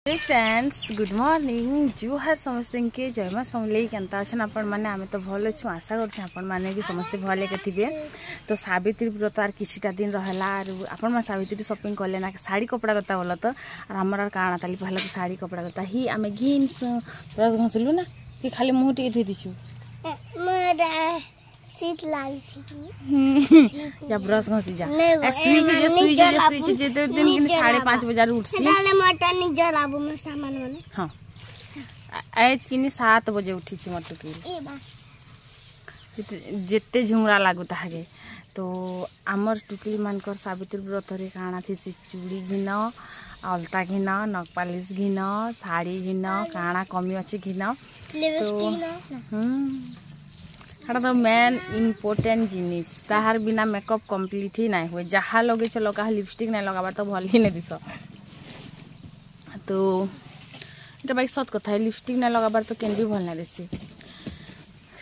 Friends good morning जुहार समस्त के जय माँ समलेई केनता अच्छे आपण मैंने आम तो भल अच्छु आशा कर समस्ते भले के थे। तो सावित्री व्रत आर किछिटा दिन रहला आपण मैं सावित्री शॉपिंग कले ना साड़ी कपड़ा दता बोल तो और आमर काଣା ताली पहला तो साड़ी कपड़ा दता ही आम घिन ब्रश घसलु ना कि खाली मुँह टे धोई दीचु शीत लागी जा ब्रश घसी जा स्विच जे दिन 5:30 बजे उठसी हाँ आज कि 7 बजे उठी मटू की जिते झुमरा लागू तागे। तो आमर टुकिल मानकर सावित्री व्रत रे काଣା थी चूड़ी घिन अलता घिन नखपालिश घिन शाड़ी घिन काଣା कमी अच्छे घिन तो तो मेन इम्पोर्टेंट जिनिस ताहार बिना मेकअप कंप्लीट ही नहीं हुए जहाँ लगे लगा लिपस्टिक नहीं लगाबार तो भल ही नहीं दिस। तो ये भाई सत कथा लिपस्टिक नहीं लगाबार तो केन भी भल नहीं दिसी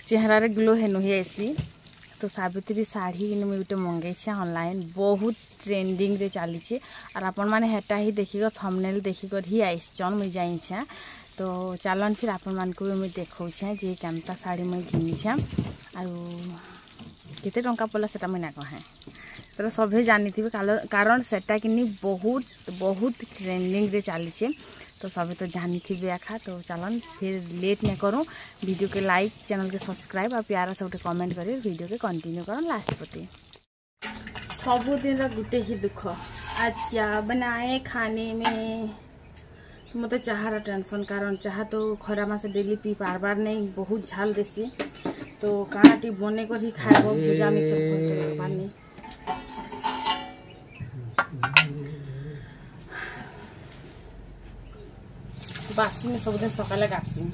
चेहरा रे ग्लो है नुही ऐसी। तो सावित्री शाढ़ी मुझे गोटे मंगई ऑनलाइन बहुत ट्रेंडिंग रे चली और आपण मैंने हेटा ही देखिक थंबनेल देखिक ही आईचन मुझे जाइछे। तो चलन फिर आपण मान को मुझे देखा जे केमता शाढ़ी मुझे घिनी आते टंका पड़ा से मुझे ना कहे तो सभे जानी थे कारण सेटा कि बहुत बहुत ट्रेंडिंग रे चली। तो सभी तो जानी थी आखा। तो चलन फिर लेट नहीं करूँ वीडियो के लाइक चैनल के सब्सक्राइब और प्यारा से गोटे कमेंट करें वीडियो के कंटिन्यू कर लास्ट पति। सबुदिन गोटे ही दुख आज क्या बनाए खाने में मत चाहार टेंशन कारण चाह तो खरा मास डेली पी पारबार नहीं बहुत झाल देसी। तो काना टी बने कर ही खाएब भुजा मिक्सर पानी बासी में सब दिन सकाले काटसी।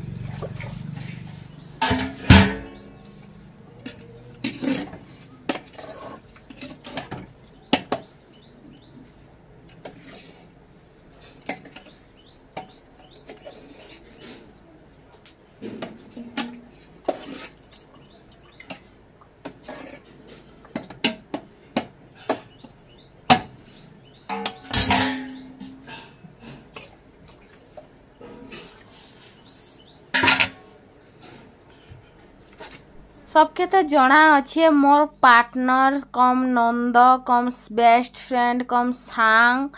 सबके तो जना अच्छे मोर पार्टनर कम नंद कम बेस्ट फ्रेंड कम सांग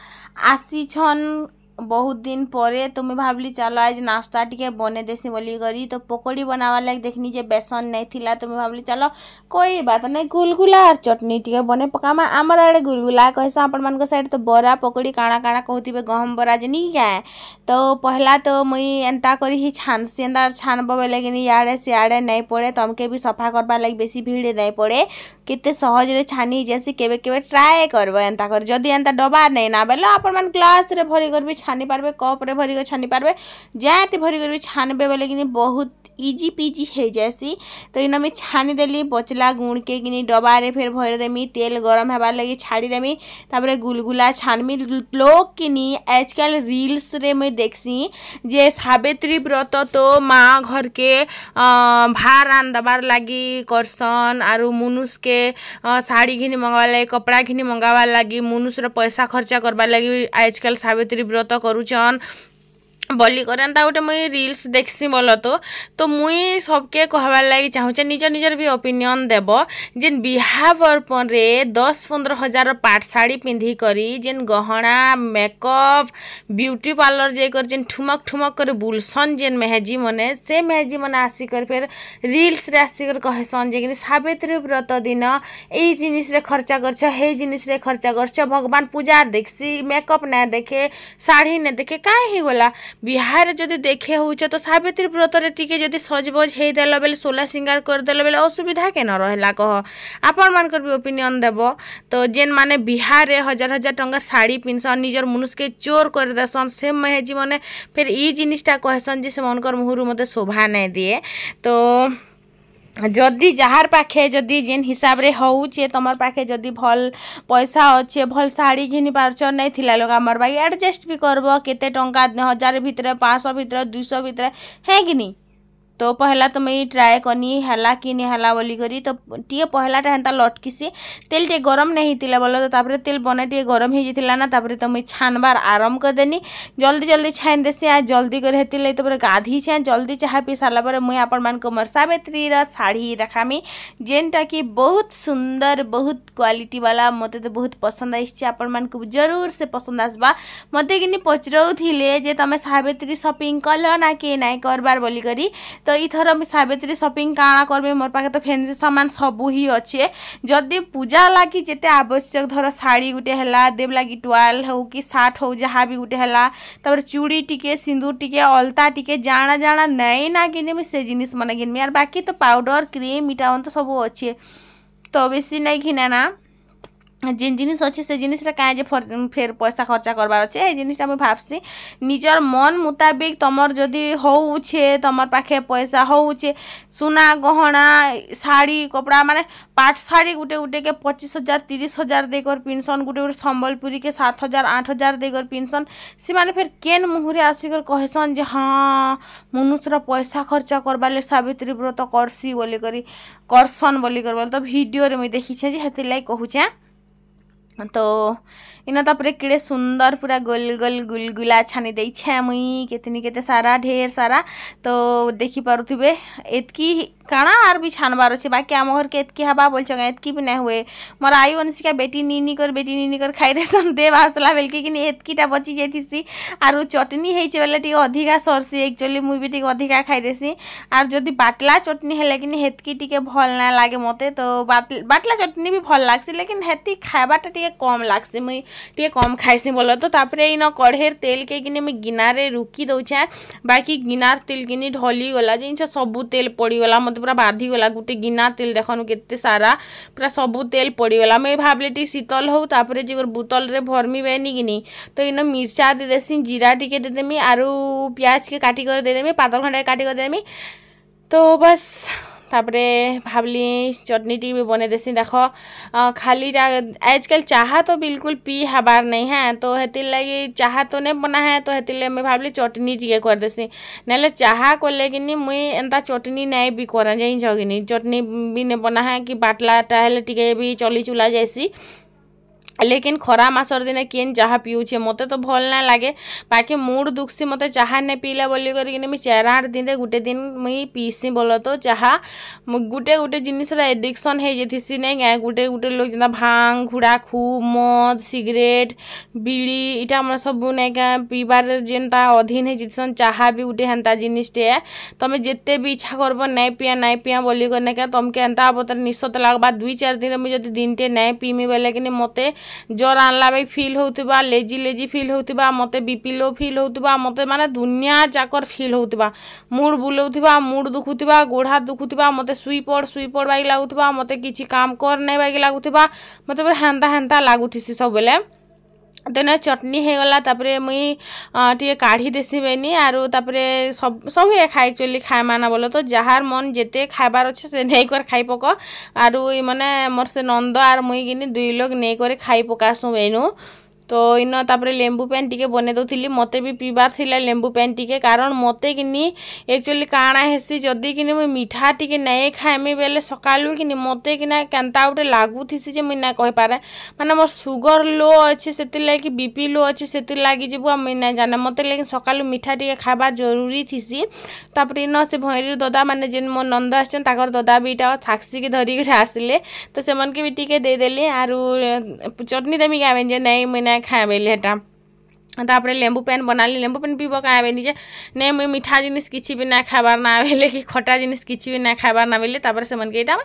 आसी छन बहुत दिन परे। तो मैं भावली चलो आज नाश्ता टिके बने देसी बोली करी। तो पकोड़ी बनावा लगे देखनी जे बेसन नहीं थिला तो मैं भावली चलो कोई बात नहीं गुलगुला और चटनी टिके बने पकामा आमर आड़े गुलगुला कहस आपण मान साइड तो बरा पकोड़ी काଣା काଣା कहते गहम बरा जे नहीं क्या। तो पहला तो मुई एंता करी ही छानसी एंता छानब बेले कि इे सियाड़े नहीं पड़े तमके भी सफा करवा लगे बेसी भीड़ नहीं पड़े केते सहज रे छानी जैसे केबे केबे ट्राए करब एंता कर जदि एंता डबा नहीं ना बेले आपण मान ग्लास रे भरी कर भी छानी पारबे कप रे भरी कर छानी पारबे जाते भरी कर भी छानबे बेले कि बहुत इजी पीजी है जैसी। तो इन मैं छानी देली बचला गुण के कि डबा रे फिर भर देमी तेल गरम होबार लगी छाड़ी देमी तापर गुलगुला छानमी लोग कि आजकल रील्स रे मैं देखसी जे सावित्री व्रत तो माँ घर के भार रान दबार लगी करसन आरु मुनुष के साड़ी घिनी मंगावा लगी कपड़ा घिनी मंगावा लगी मुनुष रे पैसा खर्चा करवा लगी आजकल सावित्री व्रत करुचन बोली करता गोटे मुई रील्स देखसी बोल। तो मुई सबके कहबार लगी चाहूचे निज निजर भी ओपिनियन देव जेन बिहा बर्पन रे 10-15 हजार पाट साड़ी पिंधि करी जेन गहना मेकअप ब्यूटी पार्लर जेकर जेन ठुमक ठुमक कर बुलसन जेन मेहजी मने से मेहजी मने आसिकर फिर रील्स रे आसिकर कहसन जे कि सावित्री व्रत दिन यही जिनिस रे खर्चा करछ हे जिनिस रे खर्चा करछ भगवान पूजा देखसी मेकअप ना देखे साड़ी ना देखे काहे ही गला बिहार जदि देखे हो तो सावित्री व्रत रे टिके जदि सजबज हे देला बेले सोला सिंगार कर देला बेले असुविधा के न रहला कह आपण मानकर भी ओपिनियन देव। तो जेन माने बिहार रे हजार हजार टंका साड़ी पिनसन निजर मनुष्य के चोर कर देसन से मेहजी मने फिर ई जिनिसटा कहसन जे से मनकर मुहरु मते शोभा नहीं दिए। तो जदि जार पाखे जदि जेन हिसाब रे होउछे तमर पाखे जदि भल पैसा अच्छे भल साड़ी घिनी पारछ नहीं थिला लोग आमर भाई एडजस्ट भी करबो केते टंका 1000 भितरे 500 भितरे 200 भितरे है कि नहीं तो पहला तो मैं ट्राए कनी हला कि नहीं हला बोली करी तो टी पहलाटा हेन्ता लटकिसी तेल टे गरम नहीं हिला बोल तो तापर तेल बने टे गरम हो जाता ना तापर तो मुई छानबार आरम्भ करदेनी जल्दी जल्दी छान देसी आ जल्दी कर हेतिले तो गाधी छे जल्दी चाह पी सारा पर मुई आपण मान को मोर सावित्री शाढ़ी देखामी जेनटा कि बहुत सुंदर बहुत क्वालिटी वाला मते तो बहुत पसंद आइछि आपण मान को जरूर से पसंद आसबा मते किनी पचरौथिले जे तमे सावित्री शॉपिंग कल ना के नाइ करबार बोली करी तो इथर मैं सावित्री शॉपिंग काଣା करबे मोर पाखे तो फैंसी सामान सब ही अच्छे जदि पूजा लागी जेते आवश्यक धर साड़ी गुटे हला देव लागी टोवाल हो कि साठ हो जहाँ भी गुटे हला तापर चूड़ी टिके सिंदूर टिके अलता टिके जाना जाना नहीं ना किनी से जिनिस मन किनमी और बाकी तो पाउडर क्रीम इटा तो सब अच्छे तो बेसी नहीं घिना ना जिन जिनिस अच्छे से जिनिसटा काँ जे फेर पैसा खर्चा करबार अच्छे ये जिनिसटा मुझे भाबसी निजर मन मुताबिक तमर जदि होउछे तमर पाखे पैसा होउछे सुना गहना साड़ी कपड़ा माने पाट साड़ी गुटे गुटे के 25,000 30,000 देकर पिनसन गुटे गुटे संबलपुरी के 7,000 8,000 देकर पिनसन से माने फिर केन मुहरे आसिकर कहसन जे हाँ मनुष्यर पैसा खर्चा करबाले सावित्री व्रत करसी बोली करी करसन बोली कर तो वीडियो रे मुझे देखी जे हेतिर लाइक कहूछे तो इन तापर केड़े सुंदर पूरा गोल गोल गुलगुला छानी दे मुई केतनी केते सारा ढेर सारा तो देखी पारुथिबे एतकी काଣା आर भी छानबार अच्छे बाकी आम घर के एतकी हवा बोल एतकी भी नहीं हुए मोर आयु अनुष्का बेटी नीनी कर खाई देसन देव आसला बेल कि एतकीटा बची जाती आर चटनी होइछे बेले टिके अधिका सरसी एक्चुअली मुई भी टिके अधिका खाई देसी आर जदि बाटला चटनी हेले कि हेतकी टिके भल ना लागे मते तो बाटला चटनी भी भल लागसी लेकिन हेती खाइबाटा टिके कम लागसी मुई टिके कम खाइसी बोल तो तापर इन कढ़ेर तेल के किने मुई गिनारे रुकी दउछे बाकी गिनार तेल किनी ढली गला जिनसे सबू तेल पड़ीगला मत पूरा बाधिगला गोटे गिना तेल देखनु केते सारा पूरा सबू तेल पड़ीगला मैं भावली टी शीतल हो तापर जे बोतल रे भरमी बेनी किनी तो इन मिर्चा दे देसी जीरा टिके दे देमी आरु प्याज के काटी कर दे देमी पातल खंडा काटी कर देमी तो बस तापरे भावली चटनी टी भी बने देसी देख खाली आजकल चाह तो बिल्कुल पी हबार नहीं है तो हेतिर लगी चाह तो नहीं बना है तो हेतिर मैं भावली चटनी टी कर देसी ना चाह कले कि मुई एंता चटनी नहीं भी करा जाई जगिनी चटनी भी नहीं बना है कि बाटलाटा हेले टिके भी चली चुला जासी लेकिन खरा मासर दिने केन चाह पीऊे मत तो भल ना लगे बाकी मूड दुखसी मत चाह नहीं पीला बोली कर मुझे 4-8 दिन गुटे दिन मुई पीसी बोल तो चाह गुटे गुटे जिनिसर एडिक्शन हो जाती नहीं गुटे गुटे लोग जेना भांग घुड़ा खूब मद सिगरेट बीड़ी इटा मन सब नहीं क्या पीबार जेनता अधीन हो जाती चाह भी गुटे हेन्ता जिनिसटे तुम्हें जिते भी इच्छा करब नहीं पिया बोली कर नहीं क्या तुमके एंता हम तो निश्चत लगवा 2-4 दिन मुझे दिनटे नहीं पीमी बोले कि मत जर आनला भाई फिल होता लेजी फिल होता मत बीपी लो फिल होता मत माने दुनिया जाकर फिल होता मूड बुलाऊा मूड दुखुवा गोड़ दुखुवा मत शुई पड़ बाई लगुवा मत किसी काम कर नहीं बाई लगुवा मत पूरा हेन्ता हेन्ता लगुथी सब बेले तो ना चटनी हो गला तापरे मुई टे काढ़ी देसी बेनी आरु तापरे सब सब खाए एक्चुअली खाए माना बोलो तो जहार मन जेते खाइबार अच्छे से नहीं कर खाई पक आरु माने मोर से नंद आर मुई किनी 2 लोग नहीं कर खाई पकासु बेनु तो इन तापरे लेंबू पेन टिके बने दउथिली मते भी पीबार थिला लेंबू पेन टिके कारण मते किनी एक्चुअली काଣା हेसी जदी किनी मुई मीठा टिके नहीं खाएमी बेले सकालू किनी मते किना केनता उटे लागुथिसी जे मुई ना कहि पारे माने मोर सुगर लो अछि सेति लागि बीपी लो अछि सेति लागि जेबु मुई ना जाने मते लेकिन सकालू मीठा टिके खाबा जरूरी थिसी तापरे इन से भैरी ददा माने जेन मो नंद आछन ताकर ददा बीटा छाक्सी के धरी के आसिले तो से मन के भी टिके दे देली आरु चटनी देमी गाबे जे नहीं मुई ना खाए बेले हेटा तापर लेंबू पेन बनाली लेंबू पेन पीब क्या निजे नहीं मुई मीठा जिनिस किसी भी ना खाबार ना बेले कि खटा जिनिस किसी भी ना खाबार ना बेले तापर से मन के इटा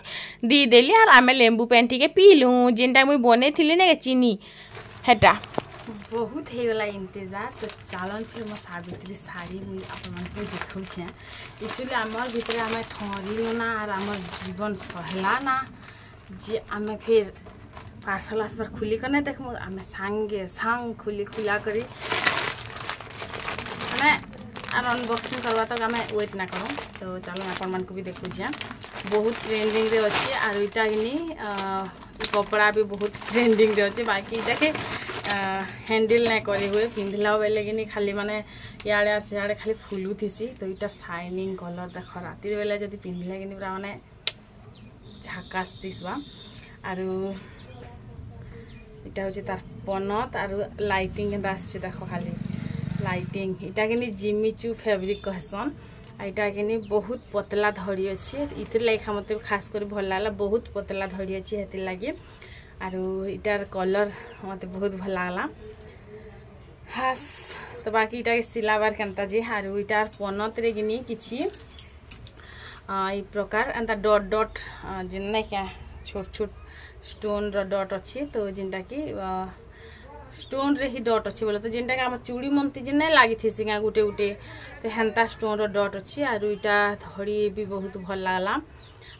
दी देली और आमे लेंबू पेन टिके पीलू जेनटा मुई बने थिली ना चीनी हेटा बहुत हो गला इंतजार तो चलन फिर मो सावित्री शाढ़ी मुई अपन को देखौछे एक्चुअली आमर भितर आमे ठहरिलो ना और आमर जीवन सहला ना जे आमे फिर पार्सल आसबार खुली कर नहीं देखमु आमे सांगे सांग खुली खुला करी माने आर अनबॉक्सिंग करवा तक आमे वेट ना करूँ तो चलो अपन मन को भी देखु बहुत ट्रेंडिंग रे अच्छी और इटा कपड़ा भी बहुत ट्रेंडिंग रे अच्छे बाकी देखे हैंडल नहीं करी हुए पिंधला बेले कि खाली माने इे सियाड़े खाली फुलू थी। तो इटा शाइनिंग कलर देख राति बेले जब पिंधले कि पूरा माने झाकास दिसवा। आरु इटा हूँ तार पनत आरु लाइटिंग के आस देख खाली लाइटिंग इटा कि जिमिचू फैब्रिक कहसन। आईटा कि बहुत पतला धड़ी अच्छी इतिर लगे मत खास कर भल लगा बहुत पतला धड़ी अच्छी हेतिर लगे। आरु इटार कलर मत बहुत भल लगला हास। तो बाकी इटा के सिलाबार केनता जे आरु इटार पनत रे कि किछि ई प्रकार एंता डॉट डॉट जिन नहीं क्या छोट छोट स्टोन रो डॉट अच्छी। तो जिनटा कि स्टोन रे ही डॉट अच्छी बोले तो जिनटा कि आम चूड़ी मनती जिन नहीं लगी थी सिंगा गुटे गुटे तो हेन्ता स्टोन रो डॉट अच्छी। आरु इटा धड़ी भी बहुत भल लगला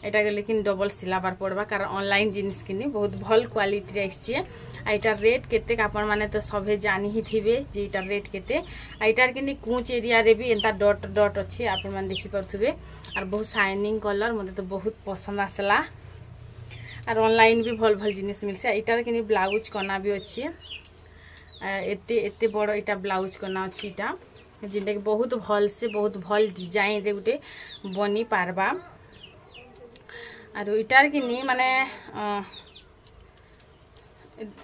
एटा के लेकिन डबल सिलाबार पड़वा कारण ऑनलाइन जिनिस किनी बहुत भल क्वालिटी आइछे। आइटा रेट केते आपण माने तो सभे जानी ही थिबे जे इटा रेट केते। आइटार किनी कुछ एरिया रे भी एंता डॉट डॉट अच्छी आपण माने देखि परथुबे और बहुत शाइनिंग कलर मते तो बहुत पसंद आसला। और ऑनलाइन भी भल भल जिनिस मिलसे। इटार किनी ब्लाउज कना भी अच्छी एते एते बड़ इटा ब्लाउज कना अच्छी इटा जिनटा कि बहुत भल से बहुत भल डिजाइन रे गुटे बनी पारबा। आरु इटार किनी माने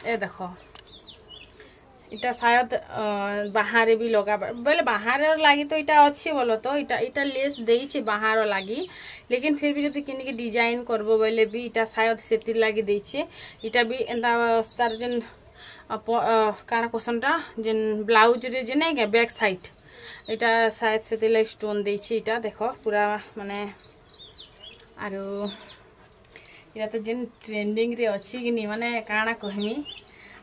ए देखो इटा शायद बाहर भी लगा बोले बाहर लगी तो इटा अच्छी बोलो तो इटा इटा लेस देइछे बाहर लगी लेकिन फिर भी जब किन के डिजाइन करबो बोले भी इटा शायद सेतिर लगी देइछे। इटा भी एंता तार जन काना कोसनटा जन ब्लाउज रे जे नहीं के बैक साइड इटा शायद सेतिर स्टोन देइछे। इटा देखो पूरा माने आरो इटा तो जन ट्रेंडिंग रे अच्छी कि नहीं माने काना कहमी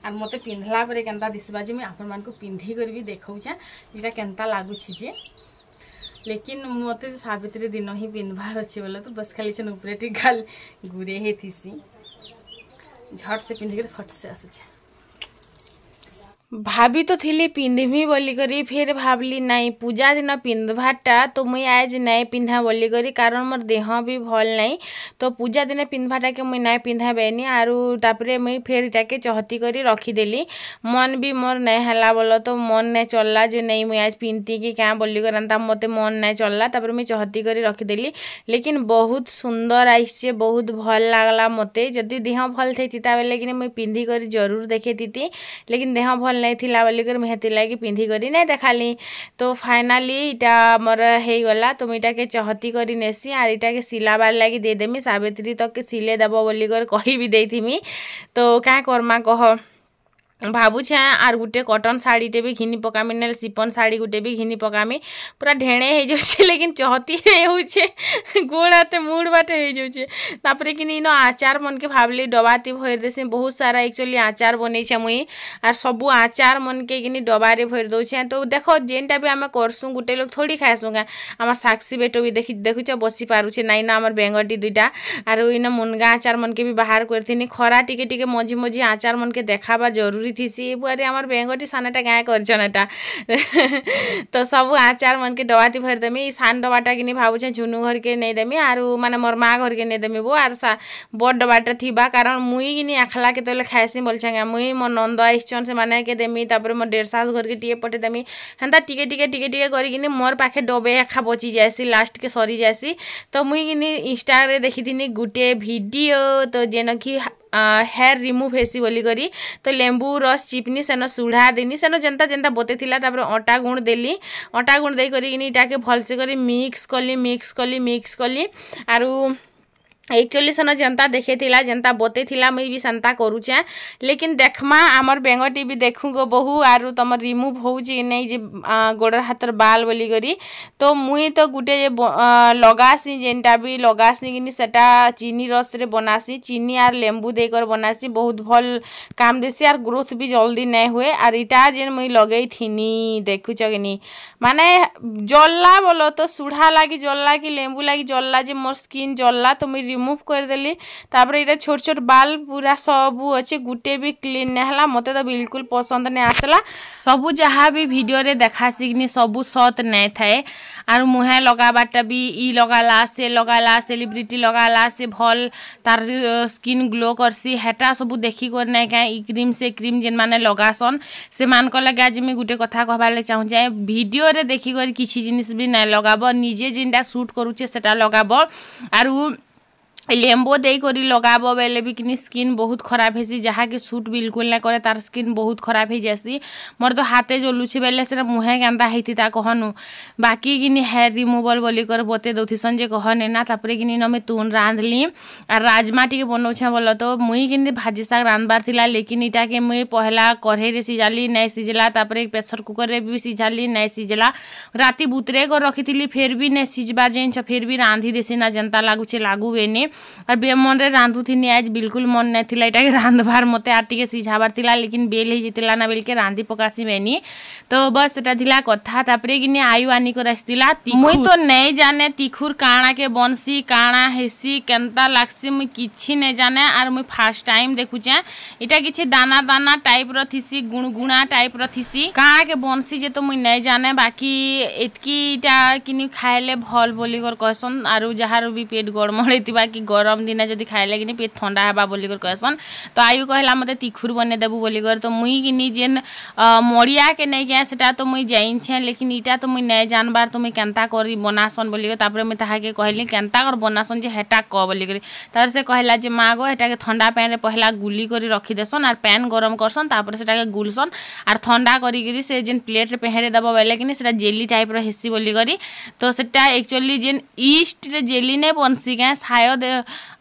और मत पिंधला परे केनता दिसबा जे मैं आपण मान को पिंधी कर भी देखौछा इटा केनता लागुछि जे। लेकिन मते सावित्री दिन ही पिंधबार अच्छे बोले तो बस खाली छन ऊपर टी गाल गुरे हे थीसी झट से पिंध के फट से आसे। भाभी तो थिली पिंधमी बोली करी फिर भावली नहीं पूजा दिन पिंधबाटा तो मुई आज नहीं पिंधा बोली करी कारण मोर देह भी भल नहीं तो पूजा दिन पिंधबाटा के मुई नहीं पिंधा बेनी। आरु तापरे मुई फिर इटा के चहती करी रखीदेली मन भी मोर नहीं हला बोलो तो मन नहीं चलला जो नहीं मुई आज पिंधती कि क्या बोली कर मते मन नहीं चलला तापर मुई चहती करी रखीदेली। लेकिन बहुत सुंदर आइसे बहुत भल लागला मते जदि देह भल थे बेले कि मुई पिंधी करी जरूर देखे थी लेकिन देह भल नहीं थिला बोली कर मुझे हेती लगी पिंधी करी नहीं देखाली। तो फाइनाली इटा मोर हो गला तो मुझे के चहती करी नेसी आर इटा के सिलाबार लगी देदेमी सावित्री तक के सिले देव बोली कर कही भी देथीमी। तो क्या करमा कह भावुछे आर गुटे कटन साड़ी टे भी घिनी पकामी ना सिपन साड़ी गुटे भी घिनी पकामी पूरा ढेणे हो जाए लेकिन चहती होचे गोड़ हाथे मुड़ बाटे हो जाए। तापर कि इन आचार मन के भावली डबाती भर देसी बहुत सारा एक्चुअली आचार बनईछे मुई आर सबू आचार मन के कि डबारे भर दौछे। तो देख जेनटा भी आम करसुँ गुटे लोग थोड़ी खाएसुँ गाँ आम साक्षी बेटो भी देखुच बसी पारुछे नाई ना आम बेंगटी दुईटा आर इन मुनगा आचार मन के भी बाहर करथिनी खरा टिके टिके मझी मझी आचार मन के देखाबा जरूरी थी बुआरे आमर बेंगटी सानाटा गाँ करछनटा तो सब आचार मन के डबाती भर देमी सान डबाटा कि भावुछे झुनू घर के नहीं देमी आरु माने मोर माँ घर के नहीं देमी वो आर बड़ डबाटा थीबा कारण मुई कि आखला के तले खाएसी बोलछे मुई मोर नंद आइछन से माने के देमी तापर मोर डेढ़ सास घर के टीके पटे देमी हेन्ता टिके टिके टिके टिके करी मोर पाखे डबे एखा बची जाएसी लास्ट के सरी जाएसी। तो मुई कि इंस्टा रे देखी थी गुटे वीडियो तो जेन कि हेयर रिमूव हेसी बोली करी तो लेंबू रस चिपनी सेन सुढ़ा देनी सेन जेनता जेनता बते थिला तापर अटा गुण देली अटा गुण दे करी इटा के भलसे करी मिक्स कली आरु एक्चुअली सेन जेनता देखे थिला जेनता बते थिला मुई भी सेनता करूछे लेकिन देखमा आमर बेंगटी भी देखू गो बहु आरु तमर रिमूव होउची नहीं जे गोड़र हाथर बाल बोली करी। तो मुई तो गुटे जे लगासी जेनटा भी लगासी कि सेटा चीनी रस रे बनासी चीनी आर लेंबू देकर बनासी बहुत भल काम देसी आर ग्रोथ भी जल्दी नहीं हुए। आर इटा जेन मुई लगई थिनी देखुछ कि माने जल्ला बोलो तो सुढ़ा लागी जल्ला कि लेंबू लागी जल्ला जे मोर स्किन जल्ला तो मुई रिमूव कर देली तापर इटा छोट छोट बाल पूरा सबू अच्छे गुटे भी क्लीन नहीं हला मते तो बिल्कुल पसंद नहीं आसला सबू जहाँ भी वीडियो रे देखा सिगनी सबू सत नहीं थाए आर मुहे लगाबाटा भी ई लगाला सेलिब्रिटी लगाला से भल तार स्किन ग्लो करसी हेटा सबू देखी कर नहीं क्या ई क्रीम से क्रीम जेन माने लगासन से मान को लगे आज मैं गुटे कथा कहबार चाहूँ वीडियो रे देखी कर किसी जिनिस भी नहीं लगाब निजे जिनटा सूट करुचे सेटा लगाब आरु लेम्बो दे करी लगाब बेले भी कि स्किन बहुत खराब हेसी जहाँ कि सूट बिल्कुल ना करे तार स्किन बहुत खराब हो जासी मोर तो हाथे जलुची बेले से मुहे केन्ता होती कहनु बाकी कि हेयर रिमूवल बोली कर बते दौथिसन जे कहने ना तापर कि मैं तुन रांधली और राजमा टी बनाऊे बोल तो मुई कि भाजी शाग रांधबार थिला लेकिन इटा के मुई पहला कढ़ई रे सिझाली नहीं सिझला तापर प्रेसर कुकर रे भी सिझाली नहीं सिझला राति बुतरे कर रखी फिर भी नहीं सिझबार जिन फिर भी रांधि देसी ना जनता लगुचे लागू बेनी और बेमन रे रांधुथी आज बिल्कुल मन नहीं थिला इटा के रांधबार मते आर टिके सिझाबार थिला लेकिन बेल ही जितला ना बेल के रांधि पकासी बेनी तो बस एटा थिला कथा तापरे कि आयु आनी कर आसतिला मुई तो नहीं जाने तिखुर काणा के बनसी काणा हेसी केनता लागसी मुई किछि नहीं जाने आर मुई फर्स्ट टाइम देखुचे इटा किछि दाना दाना टाइप रो थिसी गुणगुणा टाइप रो थिसी काणा के बनसी जे तो मुई नहीं जाने बाकी एतकी इटा किनि खाइले भल बोली कर कहसन आरु जहार भी पेट गड़मड़ हेतिबा कि गरम दिन जदि खाइले कि पेट ठंडा हेबा बोली कर कहसन तो आयु कहला मते तिखुर बने देबू बोली कर तो मुई किनि जेन मरिया के नहीं गया सेटा तो मुई जाइन छे लेकिन इटा तो मुई नहीं जानबार तो मुई केनता करी बनासन बोली कर तापर मैं ताहा के कहली केनता कर बनासन जे हेटा क बोली कर तार से कहला जे मागो हेटा के ठंडा पैन रे पहला गुली करी रखी देसन और पैन गरम करसन तापर सेटा के गुलसन और ठंडा करी करी से जेन प्लेट रे पहरे दबा बेले कि सेटा जेली टाइप रो हेसी बोली करी तो सेटा एक्चुअली जेन ईस्ट रे जेली ने बनसी गए शायद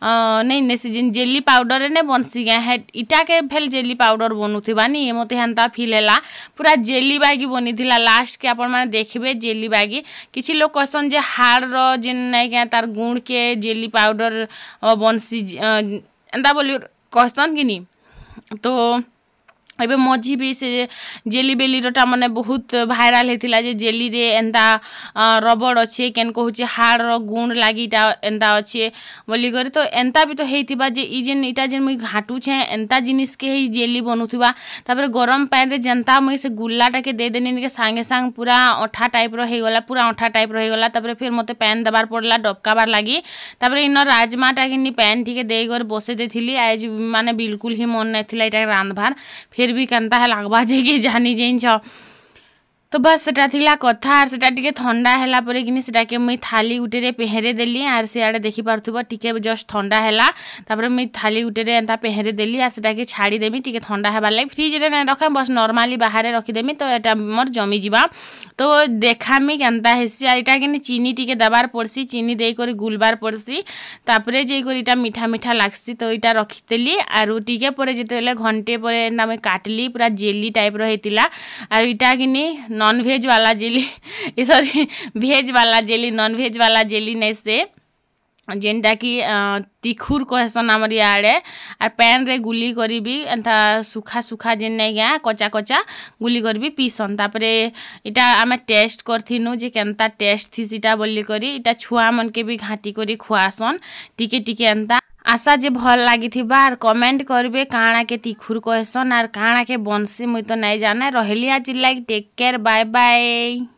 नहीं नेसी जेन जेली पाउडर रे ने बनसी गए है इटा के फेल जेली पाउडर बनुथिबा नी मते हेंता फील हैला पूरा जेली बागी बनीथिला लास्ट के आपण माने देखबे जेली बागी किछि लोग कहसन जे हाड़ रो जेन नै के तार गुण के जेली पाउडर बनसी एंदा बोली कहसन कि नी तो एबे मझी भी से जेली बेली रोटा माने बहुत भाइराल हेतिला जे जेली रे एंदा रबड़ अच्छे केन कहूचे हाड़ रो गुण लागिटा एंदा अच्छे बोली करे तो एंता भी तो हेतिबा जे ई जेन इटा जेन मुई घाटू छे एंता जिनिस के ही जेली बनुथिबा तापर गरम पैन रे जनता मुई से गुल्लाटा के दे देनी के संगे संग पूरा अठा टाइप रो हे गला पूरा अठा टाइप रो हे गला तापर फिर मते पैन दबार पड़ला डबकाबार लागी तापर इन राजमाटा के पैन ठीक दे कर बसे देथिली आज माने बिल्कुल ही मन नै थिला इटा रांधबार फिर भी केनता है लागबा जे कि जानी जेन छ तो बस सेटा थिला कथा आर सेटा टिके ठंडा हैला परे किनि सेटा के मुई थाली गुटे रे पहरे देली आर से आडे देखि पारथुबा टिके जस्ट ठंडा हैला तापर मुई थाली गुटे रे एंता पहरे देली आर सेटा के छाड़ी देमी टिके ठंडा हेबार लागि फ्रिज रे नै रखे बस नॉर्मली बाहर रखि देमी तो एटा मोर जमी जिबा तो देखामी केनता हेसी आर इटा किनि चीनी टिके दबार पड़सी चीनी देई करी गुलबार पड़सी तापरे जे करी इटा मीठा मीठा लागसी तो इटा रखि देली आर टिके परे जेतेले घंटे परे एंता मैं काटली पूरा जेली टाइप रो हेतिला आर इटा किनि नॉन वेज वाला जेली सॉरी भेज वाला जेली नॉन वेज वाला जेली नहीं से जेनटा कि तिखुर कहसन आमर इे आर पैन रे गुली करी भी एंता सुखा सुखा जेन नहीं गया कचा कचा गुली कर भी पीसन तापरे इटा आमे टेस्ट करथिनु जे केनता टेस्ट थी सीटा बोली करी इटा छुआ मन के भी घाटी करी खुआसन टिके टिके एंता आशा जे भल लगी थी बार कमेंट करबे काणा के तिखुर कहसन आर काणा के बनसी मुई तो नहीं जाने रहली आज like take care bye bye.